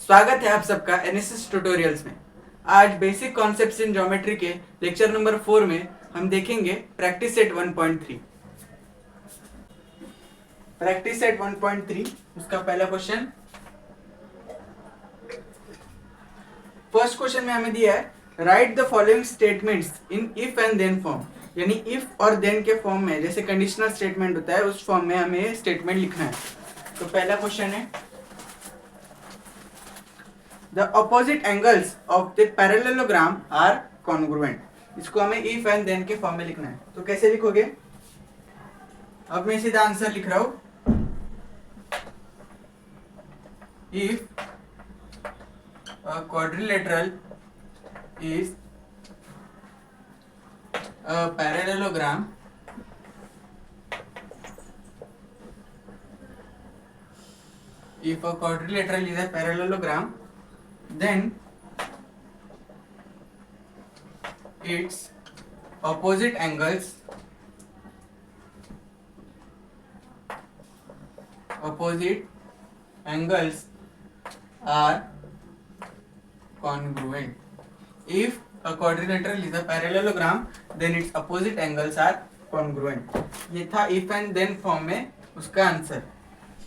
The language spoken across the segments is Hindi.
स्वागत है आप सबका एनएसएस ट्यूटोरियल्स में। आज बेसिक कॉन्सेप्ट्स इन ज्योमेट्री के लेक्चर नंबर 4 में हम देखेंगे प्रैक्टिस सेट 1.3। प्रैक्टिस सेट 1.3 उसका पहला क्वेश्चन। फर्स्ट क्वेश्चन में हमें दिया है write the following statements in if and then form, यानी इफ और देन के फॉर्म में, जैसे कंडीशनल स्टेटमेंट होता है उस फॉर्म में हमें स्टेटमेंट लिखना है। तो पहला क्वेश्चन है The opposite angles of the parallelogram are congruent। इसको हमें if and then के फॉर्म में लिखना है। तो कैसे लिखोगे? अब मैं सीधा आंसर लिख रहा हूं। If a quadrilateral is a parallelogram, if a quadrilateral is a parallelogram, then its opposite angles are congruent। If a quadrilateral is a parallelogram, then its opposite angles are congruent। ये था if and then फॉर्म में उसका आंसर।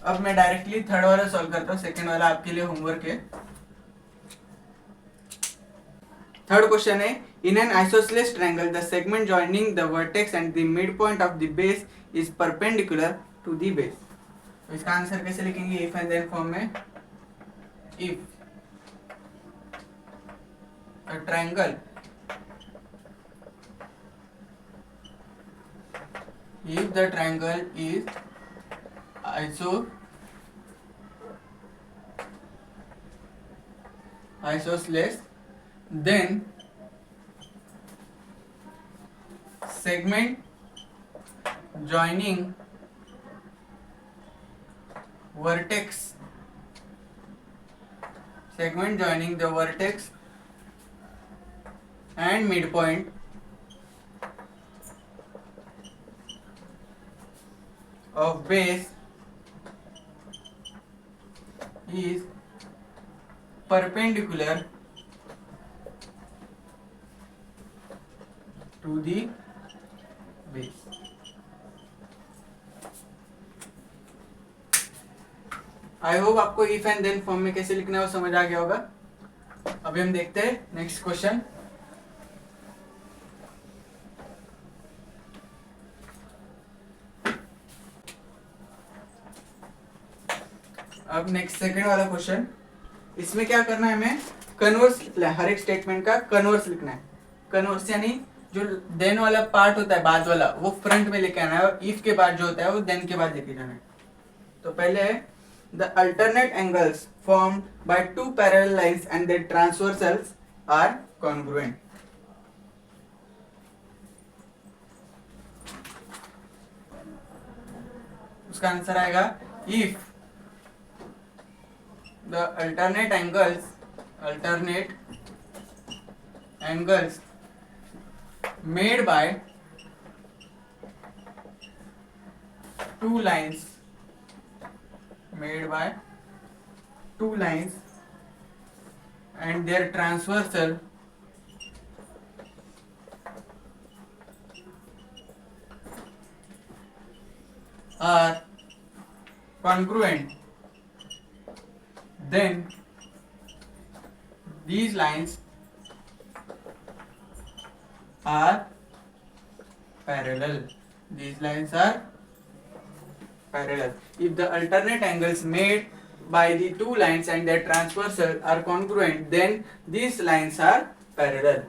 अब मैं डायरेक्टली थर्ड वाला सॉल्व करता हूँ, सेकेंड वाला आपके लिए होमवर्क है। थर्ड क्वेश्चन है in an isosceles triangle the segment joining the vertex and the mid point of the base is perpendicular to the base. तो इसका आंसर कैसे लिखेंगे इफ एंड देन फॉर्म में? If a triangle if the triangle is isosceles, then segment joining the vertex and midpoint of base is perpendicular to the base। I hope आपको इफ एंड देन फॉर्म में कैसे लिखना है वो समझ आ गया होगा। अभी हम देखते हैं नेक्स्ट क्वेश्चन। अब नेक्स्ट सेकंड वाला क्वेश्चन, इसमें क्या करना है, हमें कन्वर्स लिखना है। हर एक स्टेटमेंट का कन्वर्स लिखना है। कन्वर्स यानी जो देन वाला पार्ट होता है बाद वाला वो फ्रंट में लेके आना है और इफ के बाद जो होता है वो देन के बाद लेके जाना है। तो पहले है the alternate angles formed by two parallel lines and their transversals are congruent. उसका आंसर आएगा if the alternate angles made by two lines and their transversal are congruent, then these lines are parallel। If the alternate angles made by the two lines and their transversal are congruent, then these lines are parallel।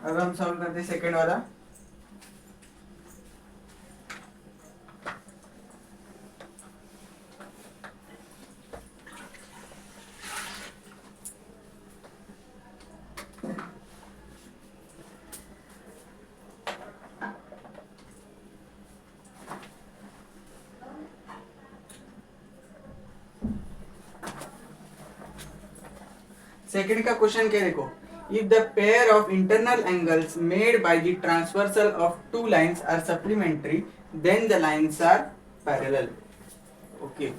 अब हम सॉल्व करते हैं सेकेंड वाला। सेकंड का क्वेश्चन क्या देखो, if the pair of internal angles made by the transversal of two lines are supplementary then the lines are parallel. Okay,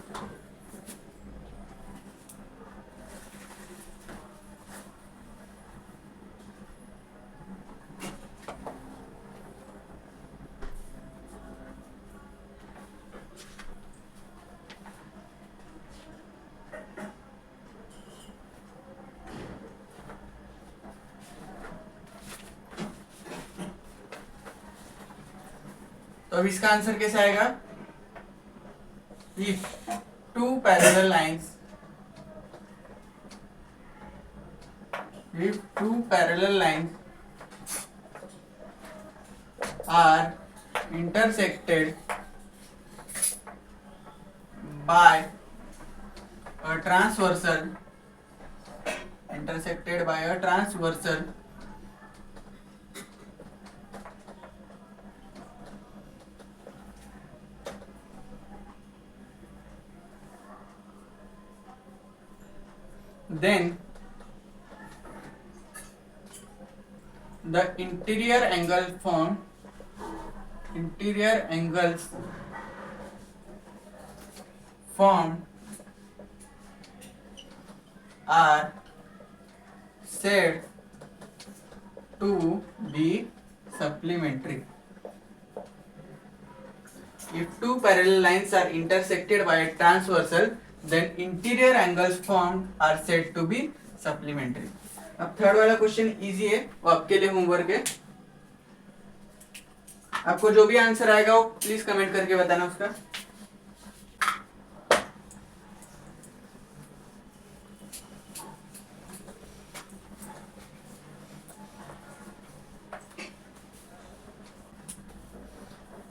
तो अब इसका आंसर कैसे आएगा? If two parallel lines, if two parallel lines are intersected by a transversal, intersected by a transversal, then the interior angles formed are said to be supplementary. If two parallel lines are intersected by a transversal, then interior angles formed are said to be supplementary. अब थर्ड वाला क्वेश्चन इजी है, वो आपके लिए होमवर्क है. आपको जो भी आंसर आएगा वो प्लीज कमेंट करके बताना उसका.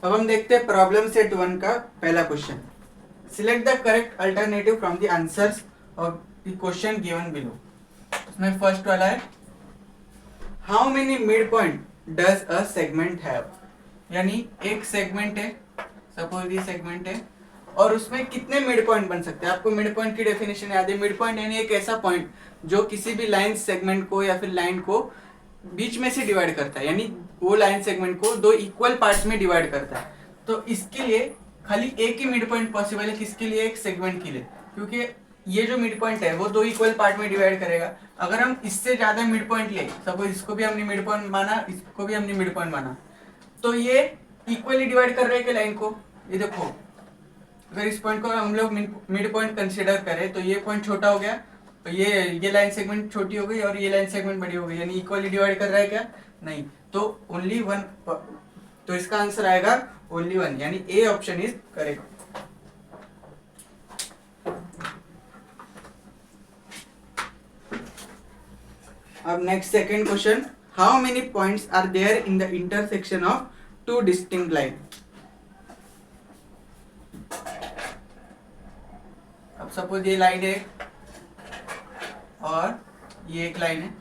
अब हम देखते हैं प्रॉब्लम सेट 1 का पहला question. Select the correct alternative from the answers of the question given below. इसमें फर्स्ट वाला है, how many mid point does a segment have. यानी एक सेगमेंट है, सपोज ये सेगमेंट है, और उसमें कितने मिड पॉइंट बन सकते हैं. आपको मिड पॉइंट की डेफिनेशन याद है. मिड पॉइंट यानी एक ऐसा पॉइंट जो किसी भी लाइन सेगमेंट को या फिर लाइन को बीच में से डिवाइड करता है, यानी वो लाइन सेगमेंट को दो इक्वल पार्ट्स में डिवाइड करता है. तो इसके लिए खाली एक ही मिड पॉइंट पॉसिबल है. किसके लिए? एक सेगमेंट के लिए, क्योंकि ये जो मिड पॉइंट है वो दो इक्वल पार्ट में डिवाइड करेगा. अगर हम इससे ज्यादा मिड पॉइंट ले, सपोज इसको भी हमने मिड पॉइंट माना, इसको भी हमने मिड पॉइंट माना, तो ये इक्वली डिवाइड कर रहे हैं लाइन को. ये देखो, अगर इस पॉइंट को हम लोग मिड पॉइंट कंसीडर करें तो ये पॉइंट छोटा हो गया, तो ये लाइन सेगमेंट छोटी हो गई और ये लाइन सेगमेंट बड़ी हो गई, यानी इक्वली डिवाइड कर रहा है क्या? नहीं. तो ओनली वन, तो इसका आंसर आएगा ओनली वन, यानी ए ऑप्शन इज करेक्ट. अब next second question, how many points are there in the intersection of two distinct line. अब सपोज ये लाइन है और ये एक लाइन है,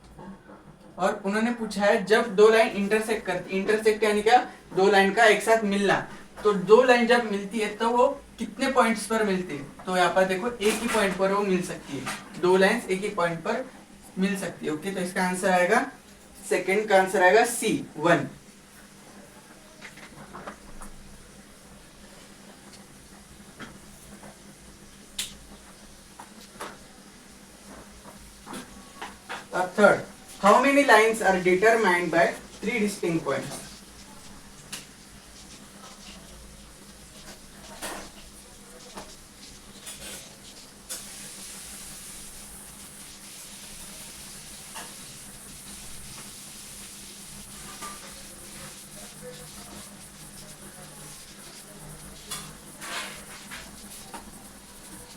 और उन्होंने पूछा है जब दो लाइन इंटरसेक्ट करती, इंटरसेक्ट यानी क्या? दो लाइन का एक साथ मिलना. तो दो लाइन जब मिलती है तो वो कितने पॉइंट्स पर मिलती है? तो यहाँ पर देखो एक ही पॉइंट पर वो मिल सकती है. दो लाइंस एक ही पॉइंट पर मिल सकती है. ओके, तो इसका आंसर आएगा, सेकंड का आंसर आएगा C, 1. Third, how many lines are determined by 3 distinct points.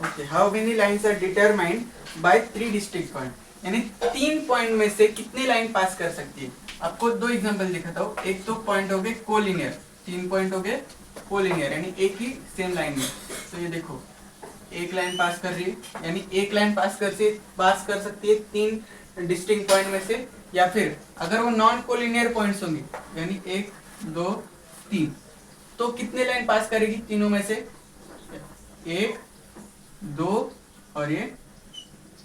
Okay, how many lines are determined by 3 distinct point, यानी 3 पॉइंट में से कितने लाइन पास कर सकती है. आपको दो एग्जांपल दिखाता हूँ. एक तो पॉइंट हो गए कोलिनियर, 3 पॉइंट हो गए कोलिनियर, यानी एक ही सेम लाइन में. तो ये देखो, एक लाइन पास कर रही है, यानी एक लाइन पास कर सकती है 3 डिस्टिंक्ट पॉइंट में से. या फिर अगर वो नॉन कोलिनियर पॉइंट्स होंगे, यानी 1 2 3, तो कितने लाइन पास करेगी तीनों में से? 1 2 और ये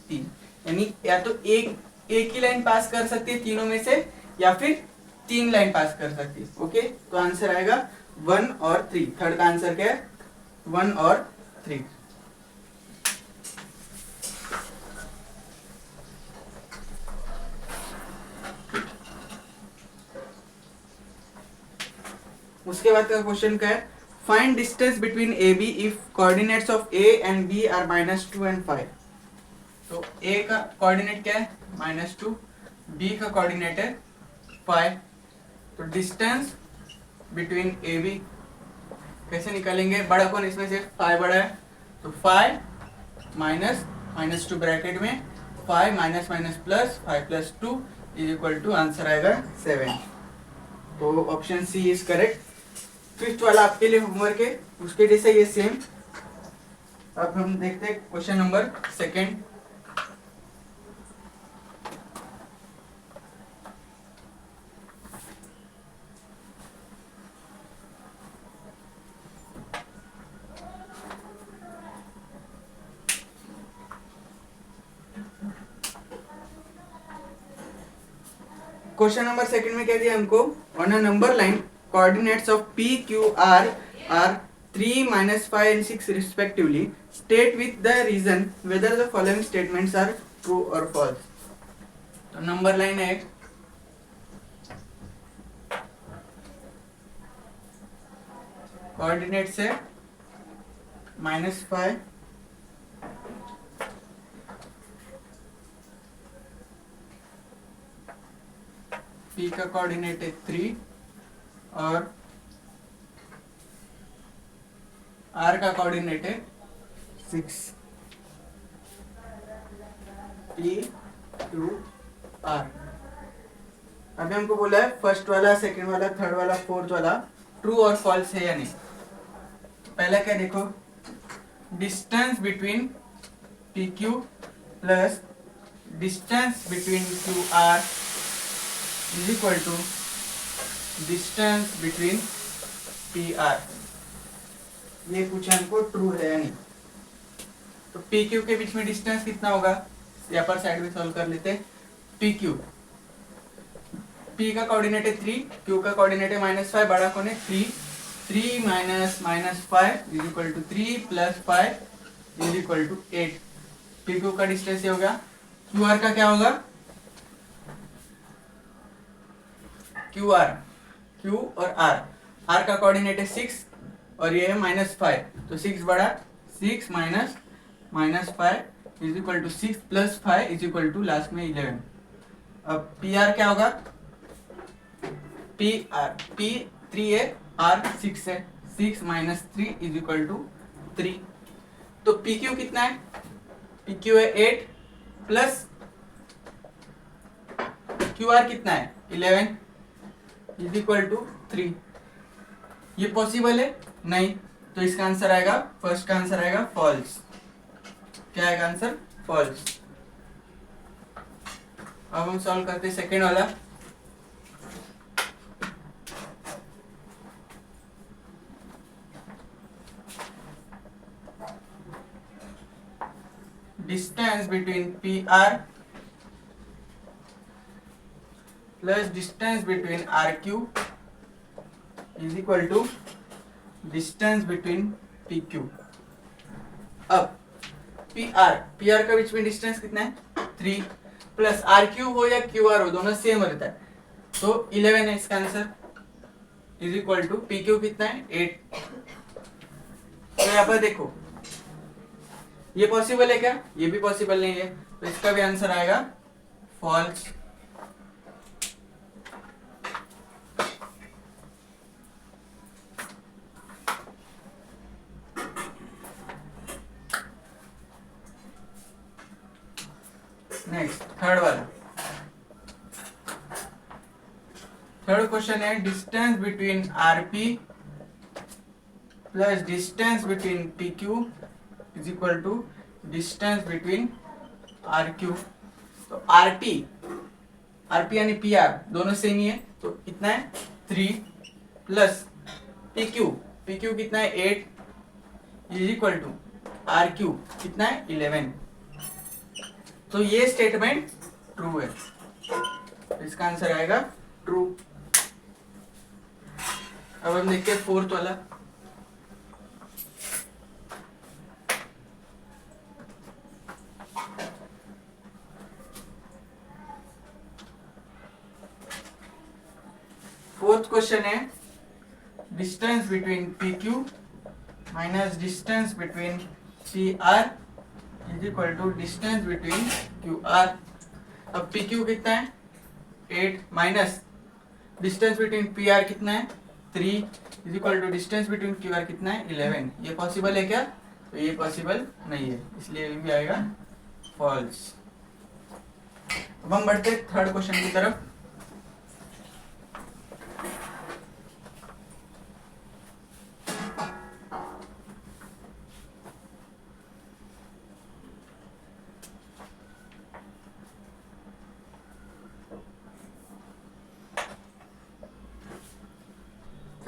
3, यानी या तो एक ही लाइन पास कर सकती है तीनों में से, या फिर 3 लाइन पास कर सकती है. ओके, तो आंसर आएगा 1 और 3. थर्ड का आंसर क्या है? 1 और 3. उसके बाद का क्वेश्चन क्या है, find distance between A B if coordinates of A and B are -2 and 5. तो ए का कोऑर्डिनेट क्या है? -2, बी का कोऑर्डिनेट है 5. तो डिस्टेंस बिटवीन ए बी कैसे निकालेंगे? बड़ा कौन इसमें से? 5 बड़ा है, तो 5 माइनस माइनस 2 ब्रैकेट में 5 minus minus plus 5 plus 2 is equal to answer आएगा 7। तो option C is correct. Fifth वाला आपके लिए होमवर्क है, उसके जैसे ये सेम। अब हम देखते हैं question number second. Question number second में क्या दिया हमको? On a number line coordinates of P Q R are 3 minus 5 and 6 respectively, state with the reason whether the following statements are true or false। तो नंबर लाइन है, कोऑर्डिनेट से -5 P का कोऑर्डिनेट है 3 और R का कोऑर्डिनेट है 6। P Q R। अभी हमको बोला है फर्स्ट वाला, सेकंड वाला, थर्ड वाला, फोर्थ वाला ट्रू और फॉल्स है या नहीं। पहला क्या देखो, distance between P Q plus distance between Q R is equal to distance between P R. ये पूछा हमको ट्रू है या नहीं। तो पी क्यू के बीच में डिस्टेंस कितना होगा, यहाँ पर साइड में सॉल्व कर लेते हैं। पी क्यू, पी का कोऑर्डिनेट है 3, क्यू का कोऑर्डिनेट है -5, बड़ा कौन है 3, 3 minus minus 5 is equal to 3 plus 5 is equal to 8। P Q का डिस्टेंस ये होगा। क्यू आर का क्या होगा? क्यू आर, क्यू और आर, आर का कोऑर्डिनेट है 6 और ये है -5, तो 6 बड़ा, 6 minus minus 5 is equal to 6 plus 5 is equal to last में 11। अब पी आर क्या होगा? पी आर, पी 3 है, आर 6 है, 6 माइनस 3 इज इक्वल टू 3। तो पी क्यू कितना है? पी क्यू है 8 प्लस क्यू आर कितना है 11 इज इक्वल टू 3। ये पॉसिबल है? नहीं, तो इसका आंसर आएगा, फर्स्ट का आंसर आएगा फॉल्स। क्या आएगा आंसर? फॉल्स। अब हम सॉल्व करते हैं सेकेंड वाला। Distance between P R plus distance between R Q is equal to distance between P Q. अब पी आर का बीच में डिस्टेंस कितना है 3, प्लस आर क्यू हो या क्यू आर हो, दोनों सेम रहता है, तो 11 है इसका answer, is equal to P Q कितना है 8। तो यहाँ पर देखो, ये पॉसिबल है क्या? ये भी पॉसिबल नहीं है, तो इसका भी आंसर आएगा फॉल्स। नेक्स्ट थर्ड वाला, थर्ड क्वेश्चन है distance between RP plus distance between P Q is equal to distance between R Q. तो आरपी यानी पी आर दोनों सेम ही है, तो कितना है 3 प्लस पी क्यू कितना है 8 is equal to R Q कितना है 11। तो ये स्टेटमेंट ट्रू है, इसका आंसर आएगा ट्रू। अब हम देखते हैं फोर्थ वाला। फोर्थ क्वेश्चन है distance between P Q minus distance between P R is equal to distance between Q R. अब पी क्यू कितना है 8 minus distance between P R कितना है 3 is equal to distance between Q R कितना है 11। ये पॉसिबल है क्या? तो ये पॉसिबल नहीं है, इसलिए ये भी आएगा फॉल्स। अब हम बढ़ते थर्ड क्वेश्चन की तरफ।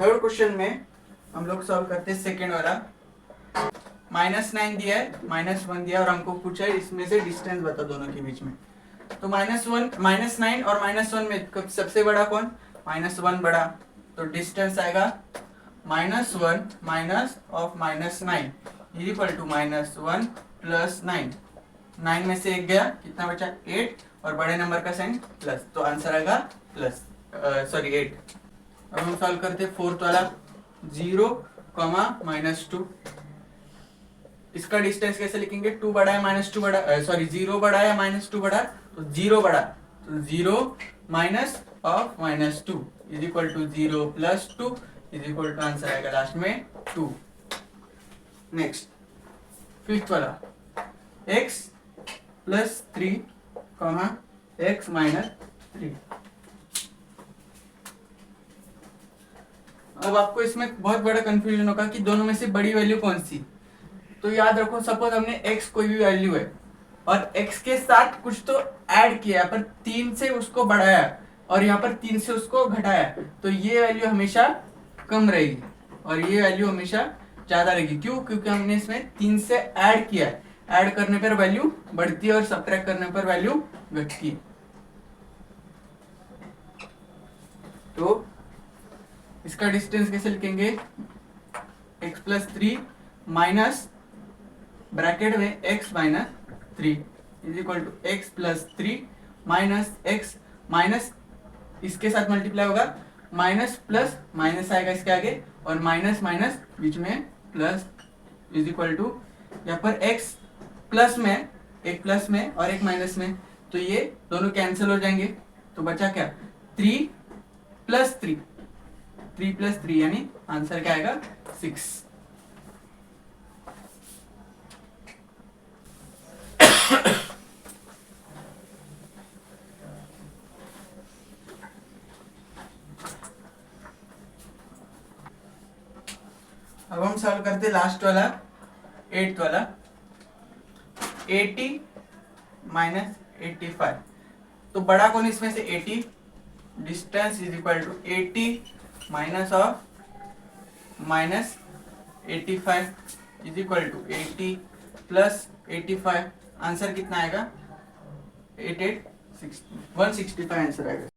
थर्ड क्वेश्चन में हम लोग सॉल्व करते हैं सेकेंड वाला। -9 दिया है, -1 दिया और हमको पूछा है इसमें से डिस्टेंस बता दोनों के बीच में। तो -9 और -1 में सबसे बड़ा कौन? -1 बड़ा, तो डिस्टेंस आएगा -1 minus of -9 is equal to -1 plus 9। 9 में से 1 गया, कितना बचा? 8 और बड़े नंबर का साइन प्लस, तो आंसर आएगा प्लस 8। अब हम सॉल्व करते हैं फोर्थ वाला। 0, -2। इसका डिस्टेंस कैसे लिखेंगे? 2 बड़ा है -2 बड़ा, 0 बड़ा है -2 बड़ा, तो 0 बड़ा, तो 0 minus of -2 is equal to 0 plus 2 is equal to answer आएगा लास्ट में 2। नेक्स्ट फिफ्थ वाला, x प्लस 3, x माइनस 3। अब आपको इसमें बहुत बड़ा कंफ्यूजन होगा कि दोनों में से बड़ी वैल्यू कौन सी। तो याद रखो, सपोज हमने x कोई भी वैल्यू है और x के साथ कुछ तो ऐड किया, पर 3 से उसको बढ़ाया और यहाँ पर 3 से उसको घटाया, तो ये वैल्यू हमेशा कम रहेगी और ये वैल्यू हमेशा ज्यादा रहेगी। क्यों? क्योंकि हमने इसमें 3 से ऐड किया है। ऐड करने पर वैल्यू बढ़ती है और सब्ट्रैक्ट करने पर वैल्यू घटती है। तो इसका डिस्टेंस कैसे लिखेंगे? x प्लस 3 माइनस ब्रैकेट में x minus 3 is equal to x plus 3 minus x minus इसके साथ मल्टीप्लाई होगा, माइनस प्लस माइनस आएगा इसके आगे और माइनस माइनस बीच में प्लस इज इक्वल टू यहाँ पर x प्लस में, एक प्लस में और एक माइनस में, तो ये दोनों कैंसिल हो जाएंगे। तो बचा क्या? 3 प्लस 3, 3 प्लस 3 यानी आंसर क्या आएगा? 6। अब हम सॉल्व करते लास्ट वाला, 8th वाला। 80 माइनस 85, तो बड़ा कौन इसमें से? 80। Distance is equal to 80 minus of minus 85 is equal to 80 plus 85। Answer कितना आएगा? 165 आंसर आएगा।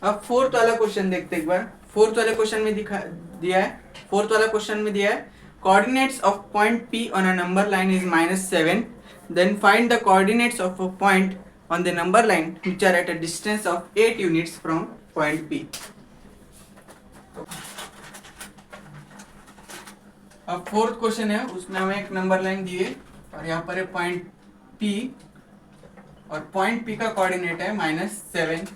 अब फोर्थ वाला क्वेश्चन देखते एक बार। फोर्थ वाले क्वेश्चन में दिया है, फोर्थ वाला क्वेश्चन में दिया है coordinates of point P on a number line is -7, then find the coordinates of a point on the number line which are at a distance of 8 units from point P. अब फोर्थ क्वेश्चन है, उसमें हमें एक नंबर लाइन दी है और यहाँ पर है पॉइंट P और पॉइंट P का कोऑर्डिनेट है -7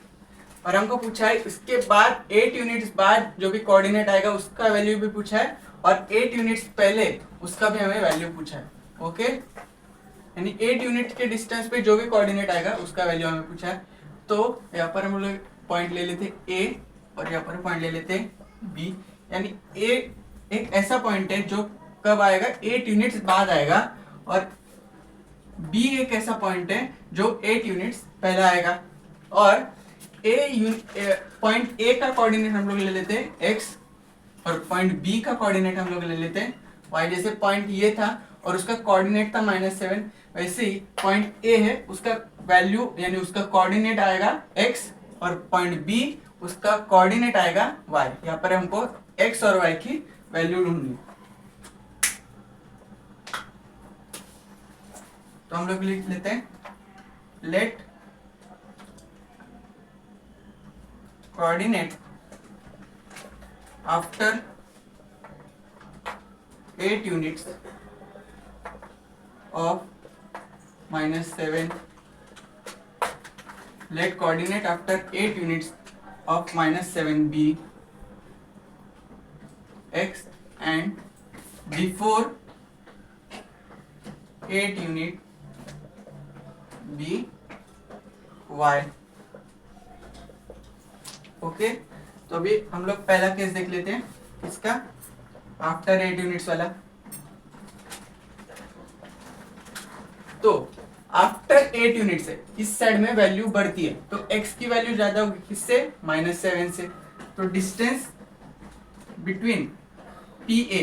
और हमको पूछा है इसके बाद 8 यूनिट्स बाद जो भी कोऑर्डिनेट आएगा उसका वैल्यू भी पूछा है और 8 यूनिट्स पहले उसका भी हमें वैल्यू पूछा है। ओके, यानी 8 यूनिट के डिस्टेंस पे जो भी कोऑर्डिनेट आएगा उसका वैल्यू हमें पूछा है। तो यहाँ पर हम लोग पॉइंट ले लेते A और यहाँ पर पॉइंट ले लेते B, यानी A एक ऐसा पॉइंट है जो कब आएगा? 8 यूनिट्स बाद आएगा और B एक ऐसा पॉइंट है जो 8 यूनिट्स पहले आएगा। और पॉइंट A का कोऑर्डिनेट हम लोग ले लेते हैं x और पॉइंट B का कोऑर्डिनेट हम लोग ले लेते हैं y। जैसे पॉइंट ये था और उसका कोऑर्डिनेट था -7, वैसे ही पॉइंट A है उसका वैल्यू यानी उसका कोऑर्डिनेट आएगा x और पॉइंट B उसका कोऑर्डिनेट आएगा y। यहाँ पर हमको x और y की वैल्यू ढूंढनी है, तो हम लोग लिख लेते हैं let coordinate after 8 units of -7. Let coordinate after 8 units of -7 be x and before 8 unit be y. Okay, तो अभी हम लोग पहला केस देख लेते हैं इसका, आफ्टर 8 यूनिट्स वाला. तो आफ्टर 8 यूनिट से इस साइड में वैल्यू बढ़ती है, तो x की वैल्यू ज्यादा होगी किससे, -7 से. तो distance between PA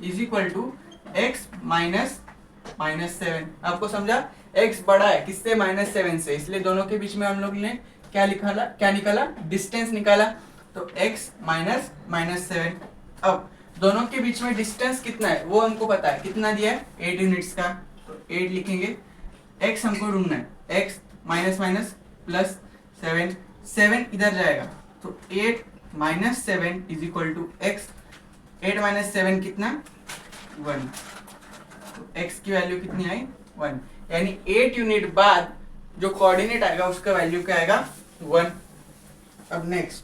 is equal to x -7. आपको समझा, x बड़ा है किससे, -7 से, इसलिए दोनों के बीच में हम लोग ने क्या निकाला, डिस्टेंस निकाला. तो x -7. अब दोनों के बीच में डिस्टेंस कितना है वो हमको पता है, कितना दिया है, 8 यूनिट्स का. तो 8 लिखेंगे. x हमको ढूंढना है, x माइनस प्लस 7 इधर जाएगा, तो 8 -7 इज इक्वल टू x. 8 - 7 कितना, 1. तो x की वैल्यू कितनी आई, 1. यानी 8 यूनिट बाद जो कोऑर्डिनेट आएगा उसका वैल्यू क्या आएगा, 1. अब नेक्स्ट,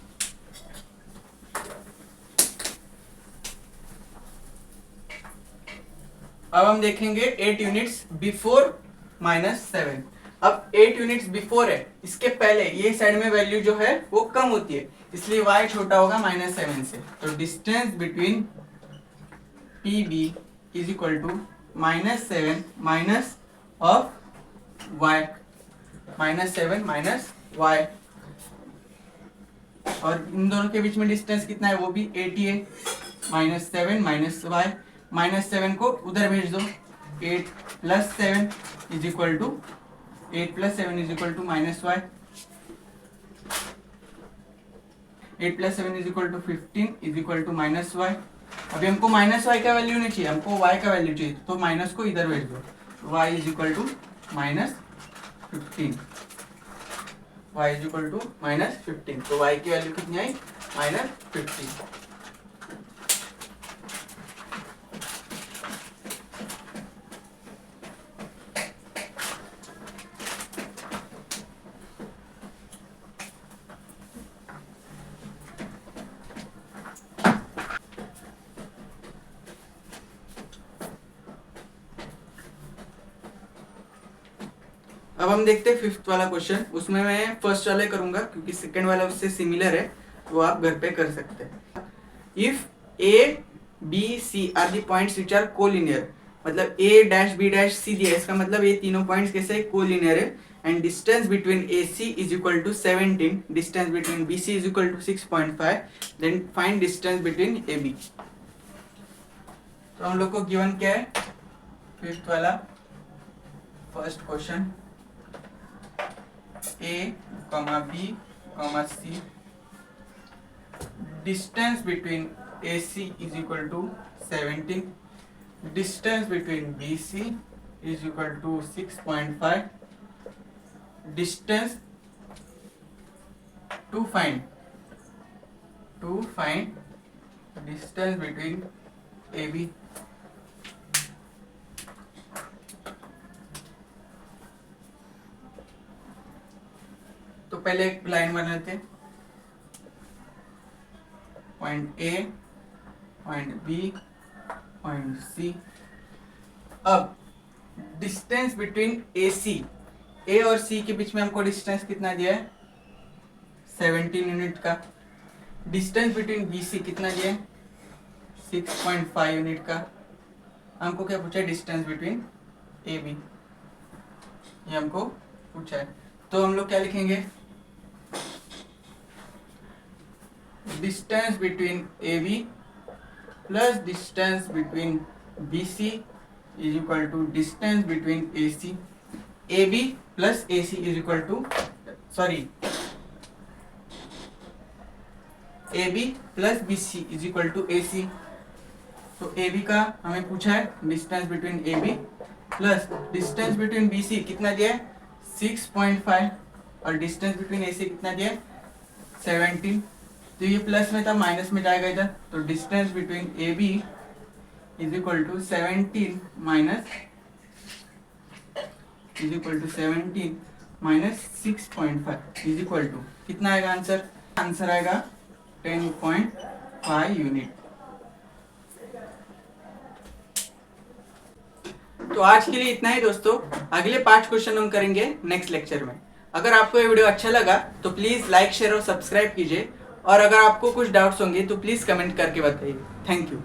अब हम देखेंगे 8 यूनिट्स बिफोर -7. अब 8 यूनिट्स बिफोर है, इसके पहले ये साइड में वैल्यू जो है वो कम होती है, इसलिए y छोटा होगा -7 से. तो distance between PB is equal to -7 minus of y, -7 minus y. और इन दोनों के बीच में डिस्टेंस कितना है, वो भी 80 है. -7 माइनस y, -7 को उधर भेज दो. 8 + 7 is equal to, 8 + 7 is equal to -y. 8 + 7 is equal to 15 is equal to -y. अभी हमको -y का वैल्यू नहीं चाहिए, हमको y का वैल्यू चाहिए, तो माइनस को इधर भेज दो. y is equal to -15. y is equal to -15. तो y की वैल्यू कितनी आई, -15. अब हम देखते हैं 5th वाला क्वेश्चन. उसमें मैं फर्स्ट वाले करूंगा क्योंकि सेकंड वाला उससे सिमिलर है, वो आप घर पे कर सकते हैं. If A, B, C are the points which are collinear, मतलब A dash B dash C दिया है, इसका मतलब ये तीनों पॉइंट्स कैसे कोलिनियर है. And distance between AC is equal to 17, distance between BC is equal to 6.5. Then find distance between AB. तो हम लोग को गिवन क्या है, 5th वाला first question. A, B, C. Distance between AC is equal to 17. Distance between BC is equal to 6.5. Distance to find distance between AB. तो पहले एक लाइन बनाते हैं, point A, point B, point C. अब डिस्टेंस बिटवीन A और C के बीच में हमको डिस्टेंस कितना दिया है, 17 यूनिट का. डिस्टेंस बिटवीन BC कितना दिया है, 6.5 यूनिट का. हमको क्या पूछा है, डिस्टेंस बिटवीन AB, ये हमको पूछा है. तो हम लोग क्या लिखेंगे, distance between AB plus distance between BC is equal to distance between AC. AB plus AC is equal to, sorry, AB plus BC is equal to AC. तो AB का हमें पूछा है distance between AB plus distance between BC कितना दिया है, 6.5, और डिस्टेंस बिटवीन AC कितना दिया है, 17. तो ये प्लस में था, माइनस में जाएगा इधर. तो distance between AB is equal to 17 minus is equal to 17 minus 6.5 is equal to कितना आएगा आंसर? आंसर आएगा 10.5 यूनिट। तो आज के लिए इतना ही दोस्तों, अगले 5 क्वेश्चन हम करेंगे नेक्स्ट लेक्चर में। अगर आपको ये वीडियो अच्छा लगा तो प्लीज लाइक शेयर और सब्सक्राइब कीजिए, और अगर आपको कुछ डाउट्स होंगे तो प्लीज कमेंट करके बताइए। Thank you.